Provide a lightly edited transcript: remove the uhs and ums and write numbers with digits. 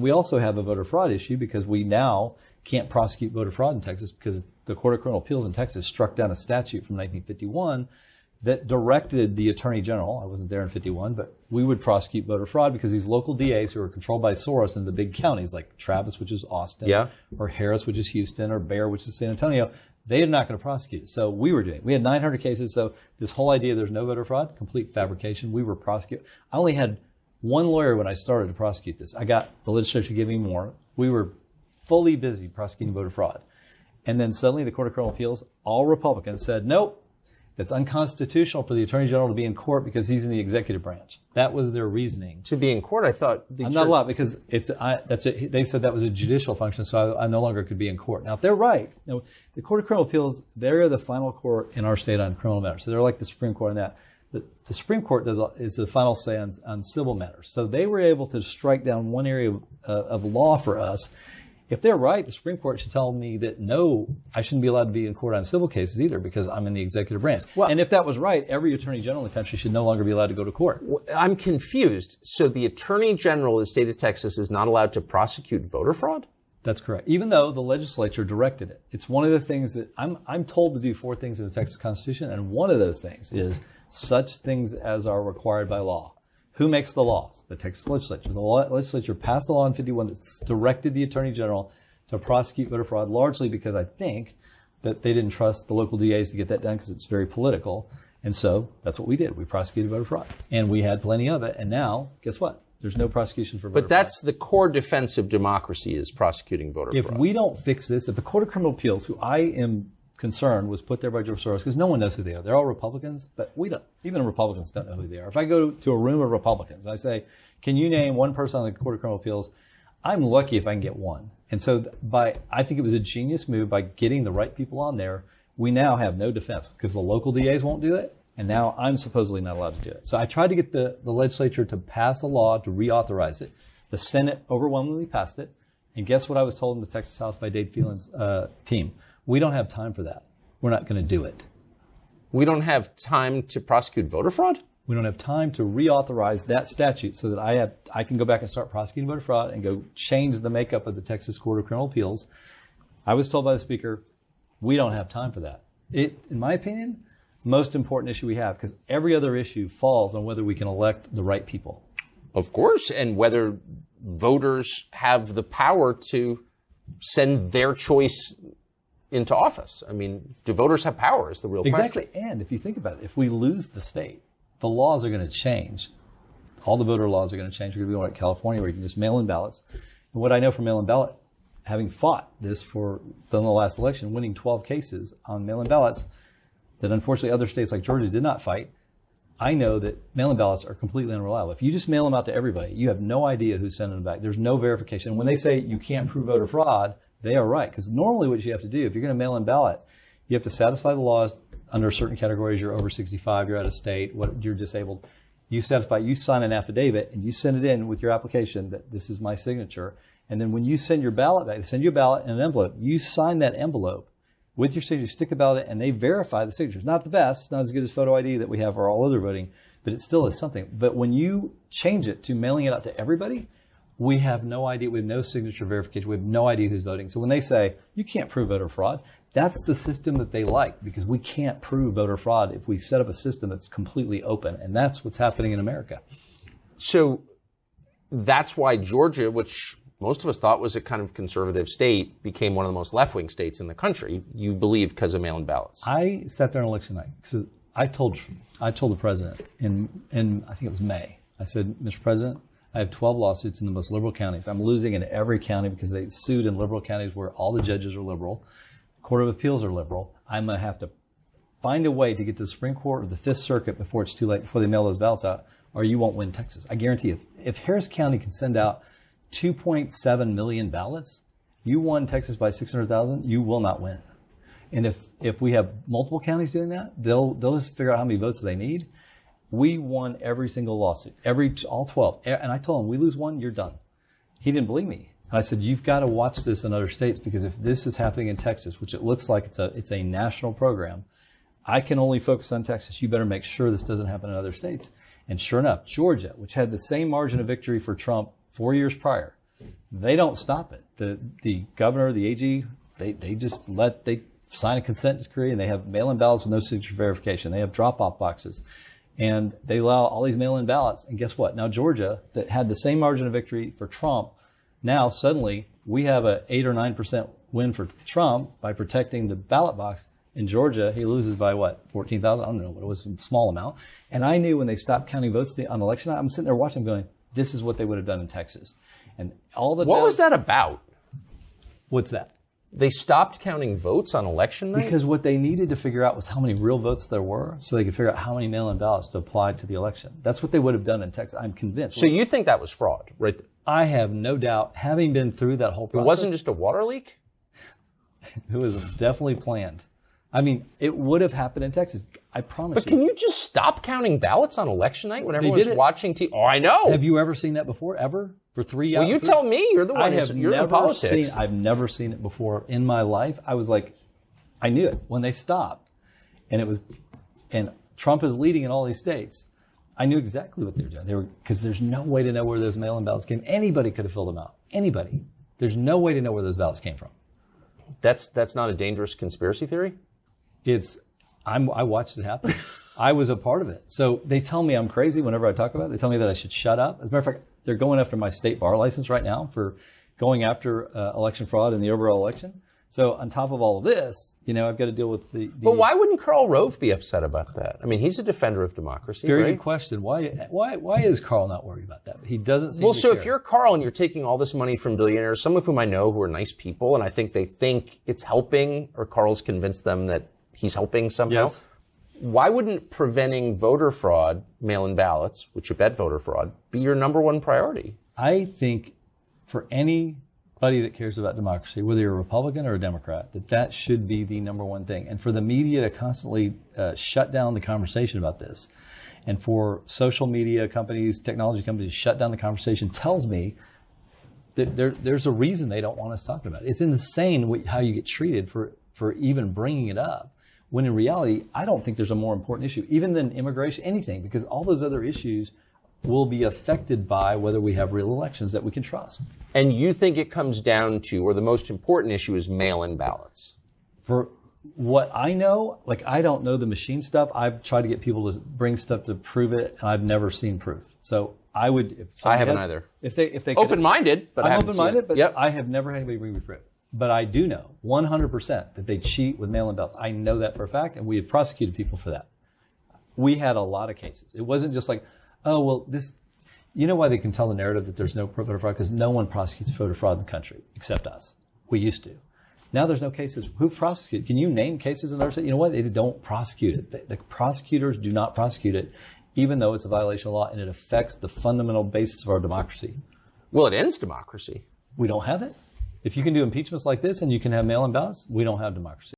we also have a voter fraud issue because we now can't prosecute voter fraud in Texas because the Court of Criminal Appeals in Texas struck down a statute from 1951 that directed the Attorney General, I wasn't there in 51, but we would prosecute voter fraud because these local DAs who are controlled by Soros in the big counties like Travis, which is Austin, or Harris, which is Houston, or Bear, which is San Antonio, they're not going to prosecute. So we were doing it. We had 900 cases, so this whole idea there's no voter fraud, complete fabrication, we were prosecuting. I only had one lawyer when I started to prosecute this. I got the legislature to give me more. We were fully busy prosecuting voter fraud. And then suddenly the Court of Criminal Appeals, all Republicans, said, nope, it's unconstitutional for the Attorney General to be in court because he's in the executive branch. That was their reasoning. To be in court, I thought... I'm not allowed because they said that was a judicial function, so I no longer could be in court. Now, if they're right, the Court of Criminal Appeals, they're the final court in our state on criminal matters. So they're like the Supreme Court on that. The Supreme Court is the final say on civil matters. So they were able to strike down one area of law for us. If they're right, the Supreme Court should tell me that no, I shouldn't be allowed to be in court on civil cases either because I'm in the executive branch. Well, and if that was right, every attorney general in the country should no longer be allowed to go to court. I'm confused. So the attorney general of the state of Texas is not allowed to prosecute voter fraud? That's correct. Even though the legislature directed it. It's one of the things that I'm told to do 4 things in the Texas Constitution, and one of those things is such things as are required by law. Who makes the laws? The Texas legislature. The legislature passed a law in 51 that directed the Attorney General to prosecute voter fraud, largely because I think that they didn't trust the local DAs to get that done because it's very political. And so that's what we did. We prosecuted voter fraud. And we had plenty of it. And now, guess what? There's no prosecution for voter fraud. But that's the core defense of democracy is prosecuting voter fraud. If we don't fix this, if the Court of Criminal Appeals, who I am concerned was put there by George Soros because no one knows who they are. They're all Republicans, but we don't. Even Republicans don't know who they are. If I go to a room of Republicans and I say, can you name one person on the Court of Criminal Appeals? I'm lucky if I can get one. And so I think it was a genius move by getting the right people on there. We now have no defense because the local DAs won't do it. And now I'm supposedly not allowed to do it. So I tried to get the legislature to pass a law to reauthorize it. The Senate overwhelmingly passed it. And guess what I was told in the Texas House by Dave Phelan's team? We don't have time for that. We're not going to do it. We don't have time to prosecute voter fraud? We don't have time to reauthorize that statute so that I can go back and start prosecuting voter fraud and go change the makeup of the Texas Court of Criminal Appeals. I was told by the Speaker, we don't have time for that. In my opinion, most important issue we have because every other issue falls on whether we can elect the right people. Of course, and whether voters have the power to send their choice into office. I mean, do voters have power is the real question. Exactly. And if you think about it, if we lose the state, the laws are going to change. All the voter laws are going to change. We're going to be like California where you can just mail in ballots. And what I know from mail-in ballot, having fought this for the last election, winning 12 cases on mail-in ballots that unfortunately other states like Georgia did not fight, I know that mail-in ballots are completely unreliable. If you just mail them out to everybody, you have no idea who's sending them back. There's no verification. And when they say you can't prove voter fraud, they are right. Because normally what you have to do, if you're going to mail in ballot, you have to satisfy the laws under certain categories. You're over 65, you're out of state, you're disabled. You sign an affidavit, and you send it in with your application that this is my signature. And then when you send your ballot back, they send you a ballot in an envelope. You sign that envelope with your signature, stick the ballot in, and they verify the signatures. Not the best, not as good as photo ID that we have for all other voting, but it still is something. But when you change it to mailing it out to everybody, we have no idea. We have no signature verification. We have no idea who's voting. So when they say, you can't prove voter fraud, that's the system that they like because we can't prove voter fraud if we set up a system that's completely open. And that's what's happening in America. So that's why Georgia, which most of us thought was a kind of conservative state, became one of the most left-wing states in the country, you believe, because of mail-in ballots. I sat there on election night. So I told the president in I think it was May, I said, Mr. President, I have 12 lawsuits in the most liberal counties. I'm losing in every county because they sued in liberal counties where all the judges are liberal. Court of Appeals are liberal. I'm going to have to find a way to get to the Supreme Court or the Fifth Circuit before it's too late, before they mail those ballots out, or you won't win Texas. I guarantee you, if Harris County can send out 2.7 million ballots, you won Texas by 600,000, you will not win. And if we have multiple counties doing that, they'll just figure out how many votes they need. We won every single lawsuit, all 12. And I told him, we lose one, you're done. He didn't believe me. And I said, you've got to watch this in other states because if this is happening in Texas, which it looks like it's a national program, I can only focus on Texas. You better make sure this doesn't happen in other states. And sure enough, Georgia, which had the same margin of victory for Trump 4 years prior, They don't stop it. The governor, the AG, they sign a consent decree, and they have mail-in ballots with no signature verification. They have drop-off boxes, and they allow all these mail-in ballots. And guess what? Now Georgia, that had the same margin of victory for Trump, now suddenly we have a 8 or 9% win for Trump by protecting the ballot box. In Georgia, he loses by what, 14,000? I don't know, but it was a small amount. And I knew when they stopped counting votes on election night, I'm sitting there watching, going, this is what they would have done in Texas. And all the what was that about? What's that? They stopped counting votes on election night? Because what they needed to figure out was how many real votes there were, so they could figure out how many mail-in ballots to apply to the election. That's what they would have done in Texas. I'm convinced. So you think that was fraud, right? I have no doubt, having been through that whole process. It wasn't just a water leak? It was definitely planned. I mean, it would have happened in Texas. I promise you. But can you just stop counting ballots on election night when everyone's did it. watching TV? Oh, I know. Have you ever seen that before, ever? For 3 hours? Well, you tell me. You're the one you're in politics. I've never seen it before in my life. I was like, I knew it when they stopped. And Trump is leading in all these states. I knew exactly what they were doing. Because there's no way to know where those mail-in ballots came. Anybody could have filled them out. Anybody. There's no way to know where those ballots came from. That's not a dangerous conspiracy theory? I watched it happen. I was a part of it. So they tell me I'm crazy whenever I talk about it. They tell me that I should shut up. As a matter of fact, they're going after my state bar license right now for going after election fraud in the overall election. So on top of all of this, I've got to deal with the But why wouldn't Karl Rove be upset about that? I mean, he's a defender of democracy, Very right? good question. Why is Karl not worried about that? He doesn't seem to so care. If you're Karl and you're taking all this money from billionaires, some of whom I know who are nice people, and I think they think it's helping, or Karl's convinced them that he's helping somehow. Yes. Why wouldn't preventing voter fraud, mail-in ballots, which you bet voter fraud, be your number one priority? I think for anybody that cares about democracy, whether you're a Republican or a Democrat, that should be the number one thing. And for the media to constantly shut down the conversation about this, and for social media companies, technology companies to shut down the conversation, tells me that there's a reason they don't want us talking about it. It's insane how you get treated for even bringing it up, when in reality, I don't think there's a more important issue, even than immigration, anything, because all those other issues will be affected by whether we have real elections that we can trust. And you think it comes down to, or the most important issue is mail-in ballots? For what I know, I don't know the machine stuff. I've tried to get people to bring stuff to prove it, and I've never seen proof. So I would. I haven't either. If they open-minded, but I'm open-minded, but I have never had anybody bring me proof. But I do know 100% that they cheat with mail-in ballots. I know that for a fact, and we have prosecuted people for that. We had a lot of cases. It wasn't just like, oh, well, this. You know why they can tell the narrative that there's no voter fraud? Because no one prosecutes voter fraud in the country except us. We used to. Now there's no cases. Who prosecutes? Can you name cases in our state? You know what? They don't prosecute it. The prosecutors do not prosecute it, even though it's a violation of law and it affects the fundamental basis of our democracy. Well, it ends democracy. We don't have it. If you can do impeachments like this and you can have mail-in ballots, we don't have democracy.